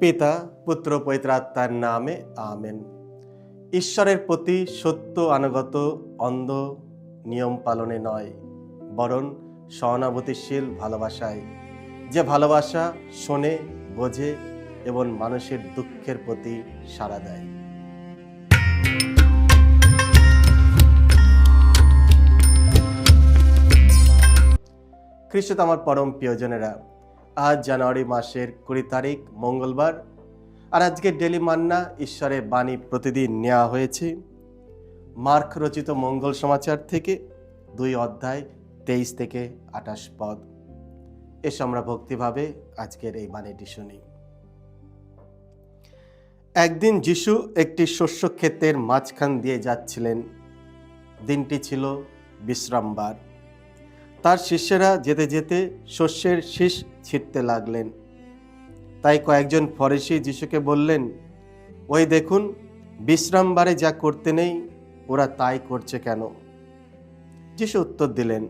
পিতা পুত্র পবিত্র আত্মার নামে আমেন। ঈশ্বরের প্রতি সত্য আনুগত অন্ধ নিয়ম পালনে নয়, বরং সহানুভূতিশীল ভালোবাসায়, যে ভালোবাসা শোনে, বোঝে এবং মানুষের দুঃখের প্রতি সাড়া দেয়। খ্রিস্ট আমার পরম প্রিয়জনেরা, আজ জানুয়ারি মাসের 20 তারিখ মঙ্গলবার, আর আজকে ডেলি মান্না ঈশ্বরের বাণী প্রতিদিন নেওয়া হয়েছে মার্ক রচিত মঙ্গল সমাচার থেকে 2 অধ্যায় 23 থেকে 28 পদ। এসো আমরা ভক্তিভাবে আজকের এই বাণীটি শুনি। একদিন যিশু একটি শস্য ক্ষেতের মাঝখান দিয়ে যাচ্ছিলেন। দিনটি ছিল বিশ্রামবার। তার শিষ্যেরা যেতে যেতে শস্যের শীষ ছিঁড়তে লাগলেন। তাই কয়েকজন ফরিসি যিশুকে বললেন, ওই দেখুন, বিশ্রামবারে যা করতে নেই ওরা তাই করছে কেন? যিশু উত্তর দিলেন,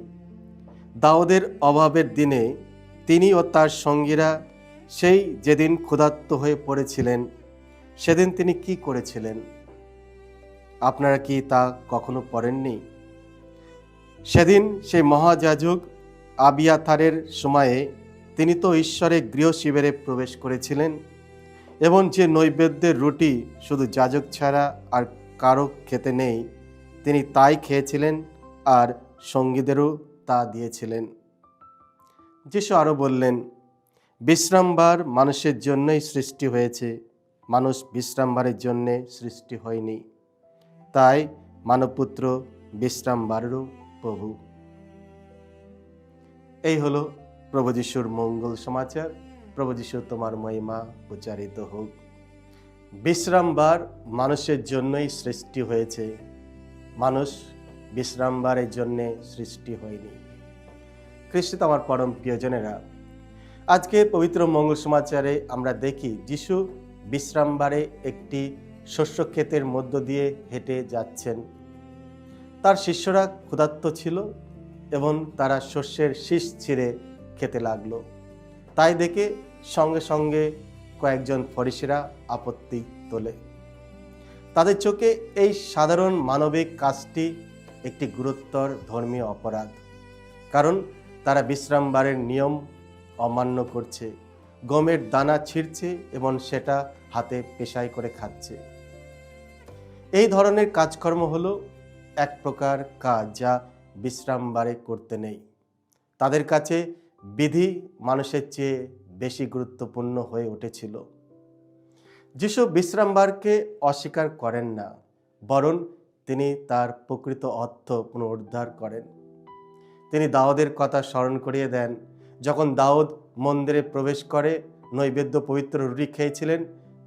দাউদের অভাবের দিনে তিনি ও তার সঙ্গীরা সেই যেদিন ক্ষুধার্ত হয়ে পড়েছিলেন সেদিন তিনি কি করেছিলেন? আপনারা কি তা কখনো পড়েননি? সেদিন সেই মহাযাজক আবিয়াথারের সময়ে তিনি তো ঈশ্বরের গৃহ শিবিরে প্রবেশ করেছিলেন এবং যে নৈবেদ্যের রুটি শুধু যাজক ছাড়া আর কারো খেতে নেই, তিনি তাই খেয়েছিলেন আর সঙ্গীদেরও তা দিয়েছিলেন। যিশু আরও বললেন, বিশ্রামবার মানুষের জন্যই সৃষ্টি হয়েছে, মানুষ বিশ্রামবারের জন্যে সৃষ্টি হয়নি। তাই মানবপুত্র বিশ্রামবারেরও প্রভু। এই হলো প্রভু যিশুর মঙ্গল সমাচার। প্রভু যিশু তোমার মহিমা উচ্চারিত হোক। বিশ্রামবার মানুষের জন্যই সৃষ্টি হয়েছে, মানুষ বিশ্রামবারের জন্যে সৃষ্টি হয়নি। খ্রিস্ট আমার পরম প্রিয়জনেরা, আজকে পবিত্র মঙ্গল সমাচারে আমরা দেখি যিশু বিশ্রামবারে একটি শস্য ক্ষেতের মধ্য দিয়ে হেঁটে যাচ্ছেন। তার শিষ্যরা ক্ষুধার্ত ছিল এবং তারা শস্যের শীষ ছিঁড়ে খেতে লাগলো। তাই দেখে সঙ্গে সঙ্গে কয়েকজন ফরিসিরা আপত্তি তোলে। তাদের চোখে এই সাধারণ মানবিক কাজটি একটি গুরুতর ধর্মীয় অপরাধ, কারণ তারা বিশ্রামবারের নিয়ম অমান্য করছে, গমের দানা ছিঁড়ছে এবং সেটা হাতে পেশাই করে খাচ্ছে। এই ধরনের কাজকর্ম হলো এক প্রকার কাজ যা বিশ্রামবারে করতে নেই। তাদের কাছে বিধি মানুষের চেয়ে বেশি গুরুত্বপূর্ণ হয়ে উঠেছিল। যিশু বিশ্রামবারকে অস্বীকার করেন না, বরং তিনি তার প্রকৃত অর্থ পুনরুদ্ধার করেন। তিনি দাউদের কথা স্মরণ করিয়ে দেন। যখন দাউদ মন্দিরে প্রবেশ করে নৈবেদ্য পবিত্র রুটি খেয়েছিলেন,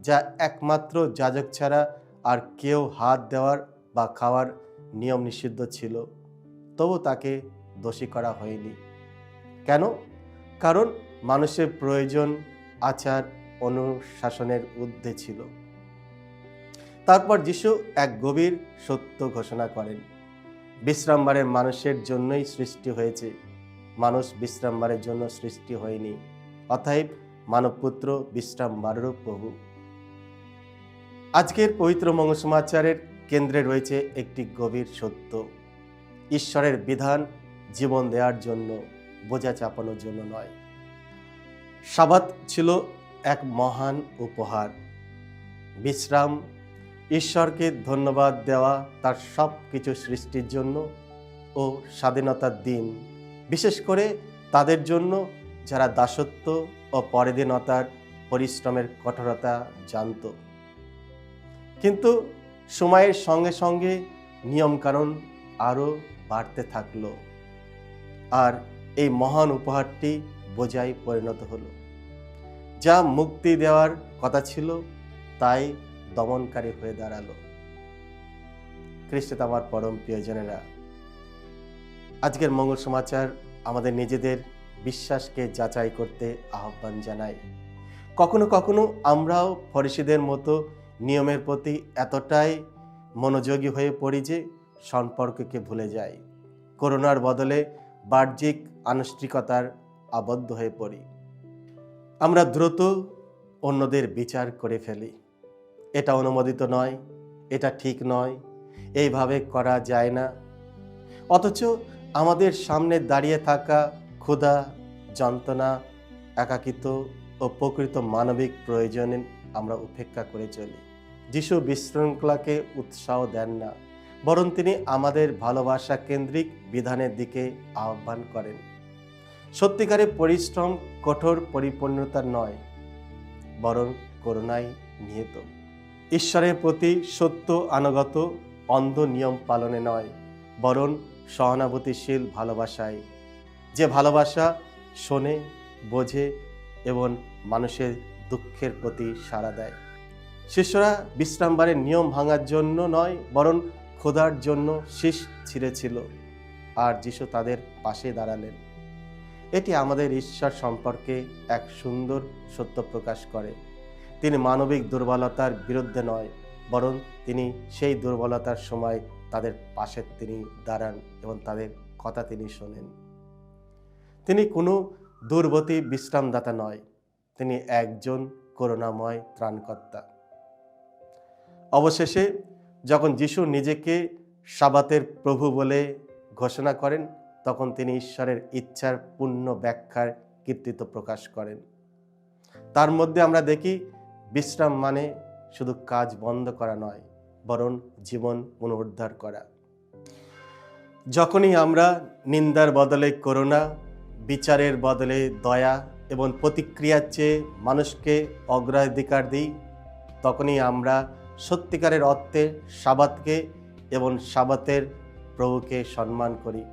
যা একমাত্র যাজক ছাড়া আর কেউ হাত দেওয়ার বা খাওয়ার নিয়ম নিষিদ্ধ ছিল, তবু তাকে দোষী করা হয়নি। কেন? কারণ মানুষের প্রয়োজন আচার অনুশাসনের ঊর্ধ্বে ছিল। তারপর যিশু এক গভীর সত্য ঘোষণা করেন, বিশ্রামবারের মানুষের জন্যই সৃষ্টি হয়েছে, মানুষ বিশ্রামবারের জন্য সৃষ্টি হয়নি। অতএব মানবপুত্র বিশ্রামবারেরও প্রভু। আজকের পবিত্র মঙ্গল সমাচারের কেন্দ্রে রয়েছে একটি গভীর সত্য। ঈশ্বরের বিধান জীবন দেওয়ার জন্য, বোঝা চাপানোর জন্য নয়। সাবাত ছিল এক মহান উপহার। বিশ্রাম ঈশ্বরকে ধন্যবাদ দেওয়া তার সব কিছু সৃষ্টির জন্য ও স্বাধীনতার দিন, বিশেষ করে তাদের জন্য যারা দাসত্ব ও পরাধীনতার পরিশ্রমের কঠোরতা জানত। কিন্তু সময়ের সঙ্গে সঙ্গে নিয়মকানুন আরও বাড়তে থাকলো, আর এই মহান উপহারটি বোঝায় পরিণত হলো। যা মুক্তি দেওয়ার কথা ছিল তাই দমনকারী হয়ে দাঁড়ালো। খ্রিস্ট আমার পরম প্রিয়জনেরা, আজকের মঙ্গল সমাচার আমাদের নিজেদের বিশ্বাসকে যাচাই করতে আহ্বান জানায়। কখনো কখনো আমরাও ফরিসিদের মতো নিয়মের প্রতি এতটাই মনোযোগী হয়ে পড়ি যে সম্পর্ককে ভুলে যাই। করুণার বদলে বাহ্যিক আনুষ্ঠানিকতার আবদ্ধ হয়ে পড়ি। আমরা দ্রুত অন্যদের বিচার করে ফেলি। এটা অনুমোদিত নয়, এটা ঠিক নয়, এইভাবে করা যায় না। অথচ আমাদের সামনে দাঁড়িয়ে থাকা ক্ষুধা, যন্ত্রণা, একাকিত্ব ও প্রকৃত মানবিক প্রয়োজনে আমরা উপেক্ষা করে চলি। যিশু বিশৃঙ্খলাকে উৎসাহ দেন না, বরং তিনি আমাদের ভালোবাসা কেন্দ্রিক বিধানের দিকে আহ্বান করেন। সত্যিকারের পরিশ্রম কঠোর পরিপূর্ণতার নয়, বরং করুণায় নিহিত। ঈশ্বরের প্রতি সত্য আনুগত অন্ধ নিয়ম পালনে নয়, বরং সহানুভূতিশীল ভালোবাসায়, যে ভালোবাসা শোনে, বোঝে এবং মানুষের দুঃখের প্রতি সাড়া দেয়। শিষ্যরা বিশ্রামবারের নিয়ম ভাঙার জন্য নয়, বরং ক্ষুধার জন্য শীষ ছিঁড়েছিল, আর যিশু তাদের পাশে দাঁড়ালেন। এটি আমাদের ঈশ্বর সম্পর্কে এক সুন্দর সত্য প্রকাশ করে। তিনি মানবিক দুর্বলতার বিরুদ্ধে নয়, বরং তিনি সেই দুর্বলতার সময় তাদের পাশে তিনি দাঁড়ান এবং তাদের কথা তিনি শোনেন। তিনি কোনো দুর্বতী বিশ্রামদাতা নয়, তিনি একজন করুণাময় ত্রাণকর্তা। অবশেষে যখন যিশু নিজেকে সাবাতের প্রভু বলে ঘোষণা করেন, তখন তিনি ঈশ্বরের ইচ্ছার পূর্ণ ব্যাখ্যার কৃতিত্ব প্রকাশ করেন। তার মধ্যে আমরা দেখি বিশ্রাম মানে শুধু কাজ বন্ধ করা নয়, বরং জীবন পুনরুদ্ধার করা। যখনই আমরা নিন্দার বদলে করুণা, বিচারের বদলে দয়া এবং প্রতিক্রিয়ার চেয়ে মানুষকে অগ্রাধিকার দিই, তখনই আমরা সত্যিকারের অর্থে সাবাতকে এবং সাবাতের প্রভুকে সম্মান করি।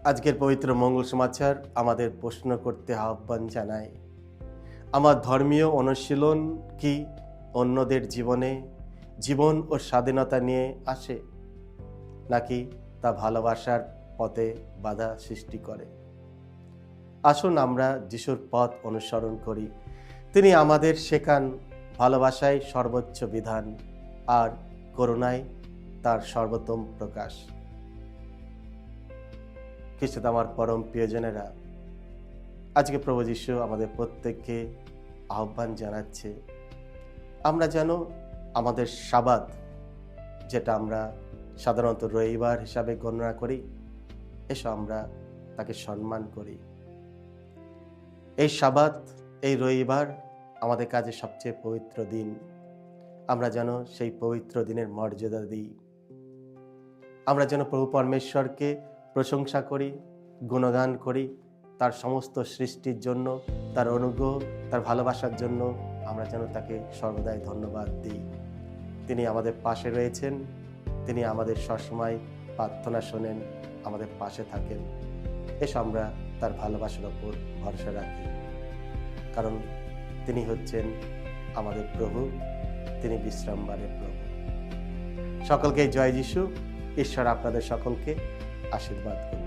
আজকের পবিত্র মঙ্গল সমাচার আমাদের প্রশ্ন করতে আহ্বান জানায়, আমার ধর্মীয় অনুশীলন কি অন্যদের জীবনে জীবন ও স্বাধীনতা নিয়ে আসে, নাকি তা ভালোবাসার পথে বাধা সৃষ্টি করে? আসুন আমরা যিশুর পথ অনুসরণ করি। তিনি আমাদের শেখান ভালোবাসায় সর্বোচ্চ বিধান, আর করুণায় তার সর্বোত্তম প্রকাশ। খ্রিস্টে আমার পরম প্রিয়জনেরা, আজকে প্রভু যিশু আমাদের প্রত্যেককে আহ্বান জানাচ্ছে, আমরা যেন আমাদের সাবাত, যেটা আমরা সাধারণত রবিবার হিসাবে গণনা করি, এসব আমরা তাকে সম্মান করি। এই সাবাত, এই রবিবার আমাদের কাছে সবচেয়ে পবিত্র দিন। আমরা যেন সেই পবিত্র দিনের মর্যাদা দিই। আমরা যেন প্রভু পরমেশ্বরকে প্রশংসা করি, গুণগান করি, তার সমস্ত সৃষ্টির জন্য, তার অনুগ্রহ, তার ভালোবাসার জন্য আমরা যেন তাকে সর্বদাই ধন্যবাদ দিই। তিনি আমাদের পাশে রয়েছেন, তিনি আমাদের সবসময় প্রার্থনা শোনেন, আমাদের পাশে থাকেন। এসব আমরা তার ভালোবাসার ওপর ভরসা রাখি, কারণ তিনি হচ্ছেন আমাদের প্রভু, তিনি বিশ্রামবারের প্রভু। সকলকে জয় যিশু। ঈশ্বর আপনাদের সকলকে আশীর্বাদ করুন।